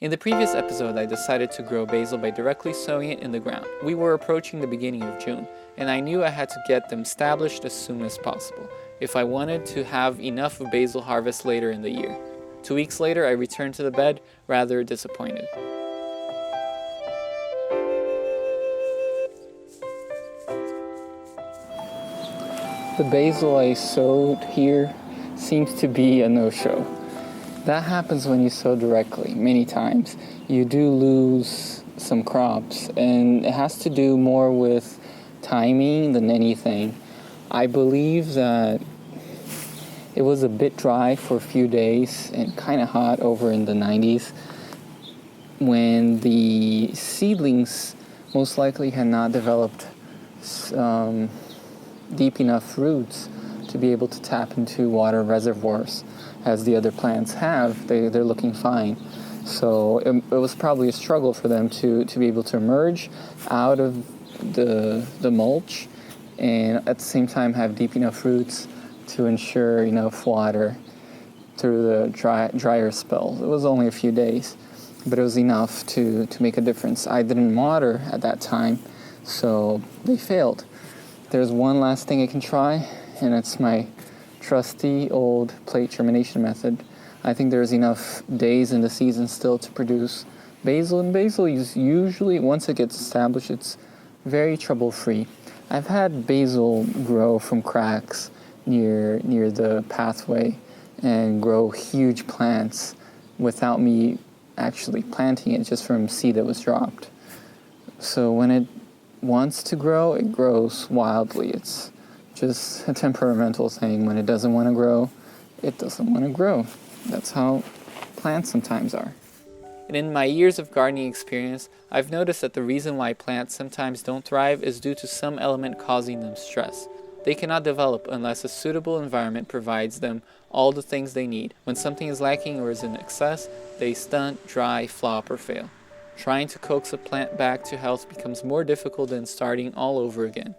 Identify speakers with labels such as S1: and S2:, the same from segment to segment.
S1: In the previous episode, I decided to grow basil by directly sowing it in the ground. We were approaching the beginning of June, and I knew I had to get them established as soon as possible if I wanted to have enough of basil harvest later in the year. 2 weeks later, I returned to the bed, rather disappointed. The basil I sowed here seems to be a no-show. That happens when you sow directly, many times. You do lose some crops, and it has to do more with timing than anything. I believe that it was a bit dry for a few days and kind of hot over in the 90s when the seedlings most likely had not developed deep enough roots to be able to tap into water reservoirs as the other plants have. They're looking fine. So it was probably a struggle for them to be able to emerge out of the mulch and at the same time have deep enough roots to ensure enough water through the drier spells. It was only a few days, but it was enough to make a difference. I didn't water at that time, so they failed. There's one last thing I can try, and it's my trusty old plate germination method. I think there's enough days in the season still to produce basil, and basil is usually, once it gets established, it's very trouble-free. I've had basil grow from cracks near the pathway and grow huge plants without me actually planting it, just from seed that was dropped. So when it wants to grow, it grows wildly. It's just a temperamental thing. When it doesn't want to grow, it doesn't want to grow. That's how plants sometimes are. And in my years of gardening experience, I've noticed that the reason why plants sometimes don't thrive is due to some element causing them stress. They cannot develop unless a suitable environment provides them all the things they need. When something is lacking or is in excess, they stunt, dry, flop, or fail. Trying to coax a plant back to health becomes more difficult than starting all over again.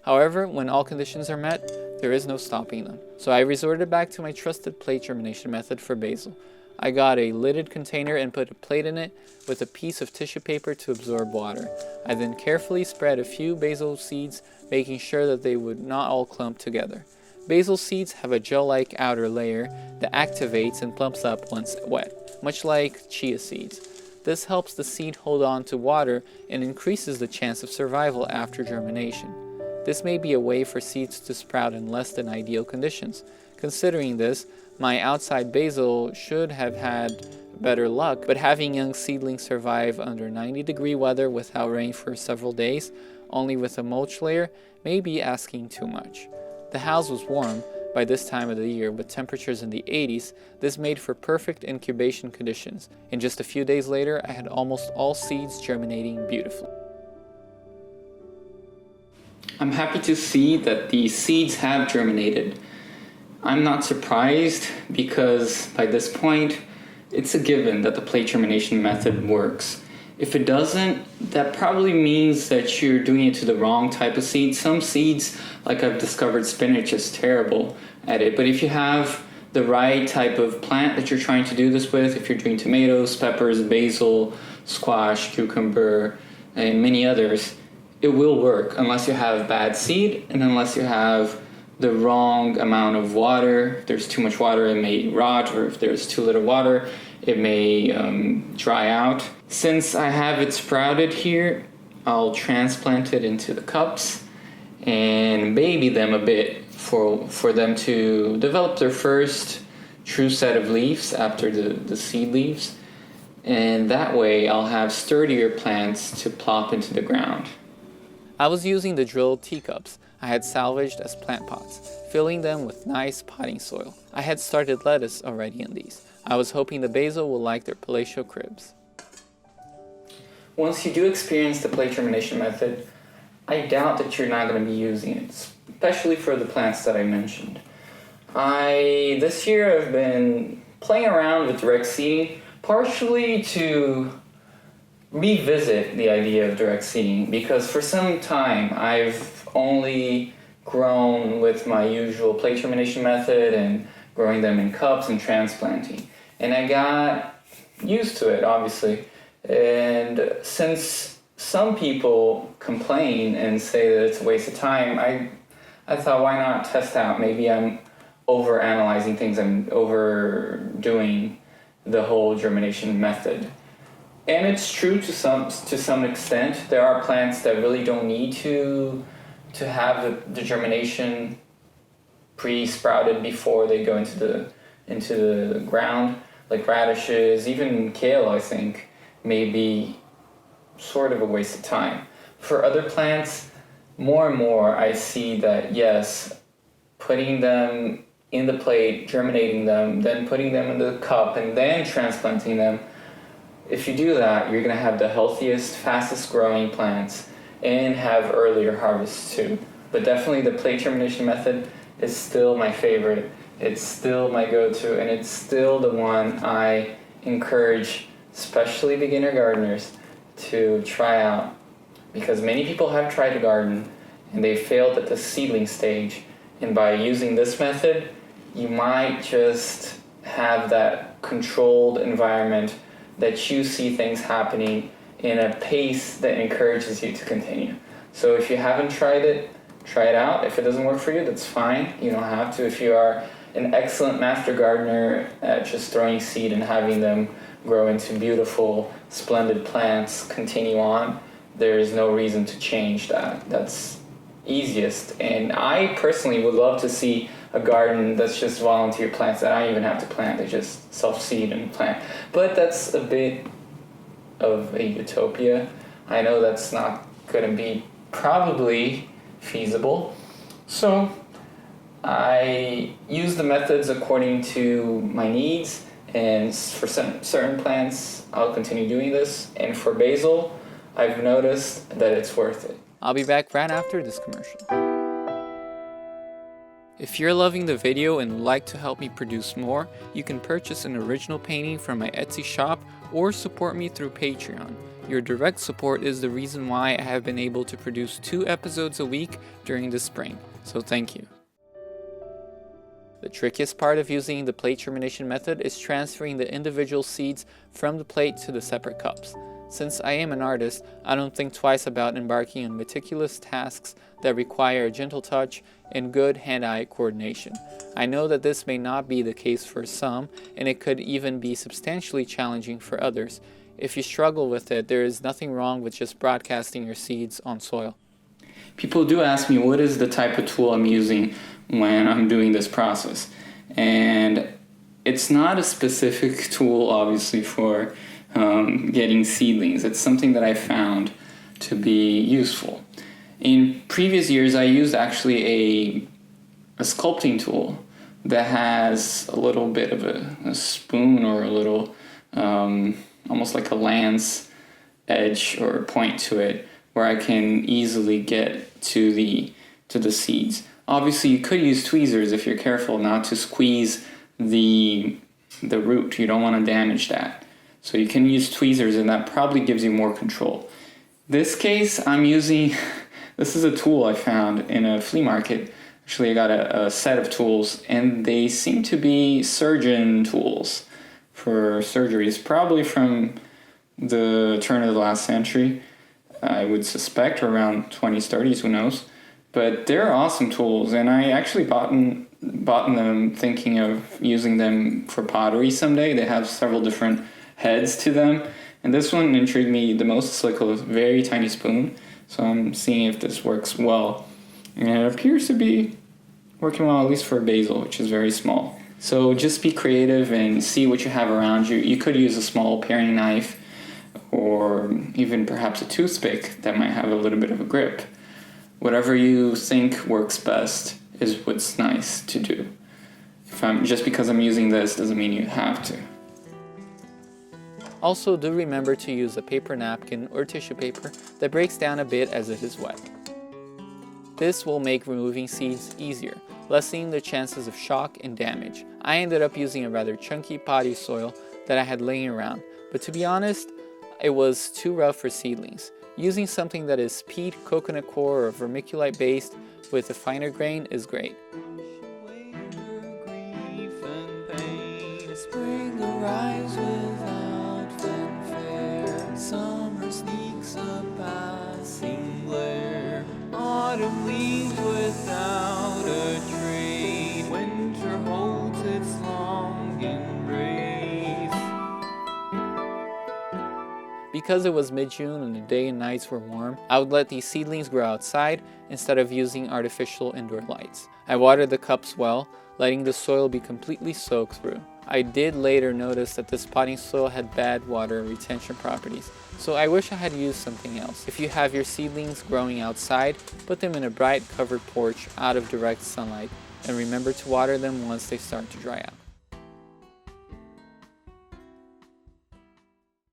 S1: However, when all conditions are met, there is no stopping them. So I resorted back to my trusted plate germination method for basil. I got a lidded container and put a plate in it with a piece of tissue paper to absorb water. I then carefully spread a few basil seeds, making sure that they would not all clump together. Basil seeds have a gel-like outer layer that activates and plumps up once wet, much like chia seeds. This helps the seed hold on to water and increases the chance of survival after germination. This may be a way for seeds to sprout in less than ideal conditions. Considering this, my outside basil should have had better luck, but having young seedlings survive under 90-degree weather without rain for several days, only with a mulch layer, may be asking too much. The house was warm by this time of the year with temperatures in the 80s. This made for perfect incubation conditions, and just a few days later I had almost all seeds germinating beautifully. I'm happy to see that the seeds have germinated. I'm not surprised because by this point it's a given that the plate germination method works. If it doesn't, that probably means that you're doing it to the wrong type of seed. Some seeds, like I've discovered, spinach is terrible at it, but if you have the right type of plant that you're trying to do this with, if you're doing tomatoes, peppers, basil, squash, cucumber, and many others, it will work unless you have bad seed and unless you have the wrong amount of water. If there's too much water, it may rot, or if there's too little water, it may dry out. Since I have it sprouted here, I'll transplant it into the cups and baby them a bit for them to develop their first true set of leaves after the seed leaves. And that way I'll have sturdier plants to plop into the ground. I was using the drilled teacups I had salvaged as plant pots, filling them with nice potting soil. I had started lettuce already in these. I was hoping the basil will like their palatial cribs. Once you do experience the plate germination method, I doubt that you're not going to be using it, especially for the plants that I mentioned. This year I've been playing around with direct seeding, partially to revisit the idea of direct seeding, because for some time I've only grown with my usual plate germination method and growing them in cups and transplanting. And I got used to it, obviously. And since some people complain and say that it's a waste of time, I thought, why not test out? Maybe I'm over analyzing things, I'm overdoing the whole germination method. And it's true to some extent. There are plants that really don't need to have the germination pre-sprouted before they go into the ground, like radishes, even kale, I think, may be sort of a waste of time. For other plants, more and more I see that, yes, putting them in the plate, germinating them, then putting them in the cup, and then transplanting them, if you do that, you're going to have the healthiest, fastest growing plants and have earlier harvests too. But definitely the plate germination method is still my favorite. It's still my go-to, and it's still the one I encourage, especially beginner gardeners, to try out. Because many people have tried to garden and they failed at the seedling stage. And by using this method, you might just have that controlled environment that you see things happening in a pace that encourages you to continue. So if you haven't tried it, try it out. If it doesn't work for you, that's fine. You don't have to. If you are an excellent master gardener at just throwing seed and having them grow into beautiful, splendid plants, continue on, there is no reason to change that. That's easiest. And I personally would love to see a garden that's just volunteer plants that I don't even have to plant. They just self-seed and plant. But that's a bit of a utopia. I know that's not going to be probably feasible. So I use the methods according to my needs, and for certain plants, I'll continue doing this. And for basil, I've noticed that it's worth it. I'll be back right after this commercial. If you're loving the video and would like to help me produce more, you can purchase an original painting from my Etsy shop or support me through Patreon. Your direct support is the reason why I have been able to produce 2 episodes a week during the spring, so thank you. The trickiest part of using the plate germination method is transferring the individual seeds from the plate to the separate cups. Since I am an artist, I don't think twice about embarking on meticulous tasks that require a gentle touch and good hand-eye coordination. I know that this may not be the case for some, and it could even be substantially challenging for others. If you struggle with it, there is nothing wrong with just broadcasting your seeds on soil. People do ask me what is the type of tool I'm using when I'm doing this process. And it's not a specific tool, obviously, for getting seedlings. It's something that I found to be useful. In previous years, I used actually a sculpting tool that has a little bit of a spoon or a little, almost like a lance edge or point to it, where I can easily get to the seeds. Obviously, you could use tweezers if you're careful not to squeeze the root. You don't want to damage that. So you can use tweezers, and that probably gives you more control. This case, I'm using, this is a tool I found in a flea market. Actually, I got a set of tools, and they seem to be surgeon tools for surgeries, probably from the turn of the last century, I would suspect, or around 20s, 30s, who knows. But they're awesome tools, and I actually bought them thinking of using them for pottery someday. They have several different heads to them, and this one intrigued me the most. It's like a very tiny spoon, so I'm seeing if this works well, and it appears to be working well, at least for basil, which is very small. So just be creative and see what you have around you. You could use a small paring knife or even perhaps a toothpick that might have a little bit of a grip. Whatever you think works best is what's nice to do. Just because I'm using this doesn't mean you have to. Also, do remember to use a paper napkin or tissue paper that breaks down a bit as it is wet. This will make removing seeds easier, lessening the chances of shock and damage. I ended up using a rather chunky potty soil that I had laying around, but to be honest, it was too rough for seedlings. Using something that is peat, coconut coir, or vermiculite based with a finer grain is great. Spring arrives without Because it was mid-June and the day and nights were warm, I would let these seedlings grow outside instead of using artificial indoor lights. I watered the cups well, letting the soil be completely soaked through. I did later notice that this potting soil had bad water retention properties, so I wish I had used something else. If you have your seedlings growing outside, put them in a bright covered porch out of direct sunlight, and remember to water them once they start to dry out.